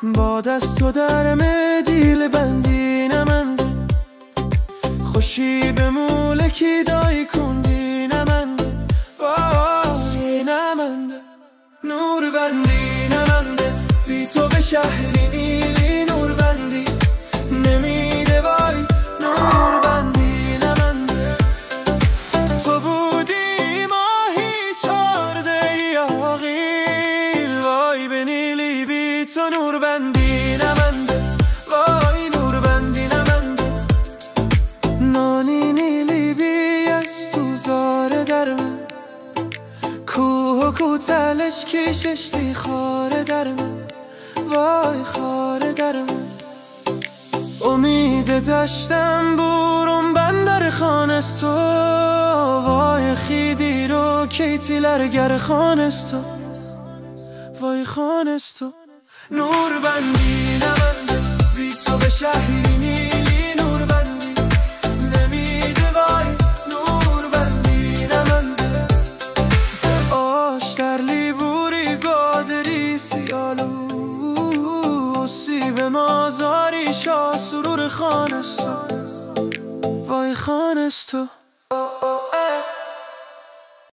باد از تو درم دیل بندی نمنده، خوشی به مولکی دایی کندی نمنده، وای نمنده نور بندی نمنده، بی تو به شهری نیلی نور بندی نمیده، وای نور بندی نمنده. تو بودی ماهی چارده یاغیل، وای به نیلی بی تو نور بندی نمنده، وای نور بندی نمنده. نانی نیلی بی از تو زاره در من، کوه و کوتلش کششتی خاره در من، وای خاره در من. امید داشتم برون بندر خانستو، وای خیدی رو کیتیلرگر خانستو، وای خانستو. نور بندی نمنده، بی تو به شهری نیلی نور بندی نمیده، وای نور بندی نمنده. آش در لیبوری گادری سیالو، سیب مازاری شاه سرور خانستو، وای خانستو.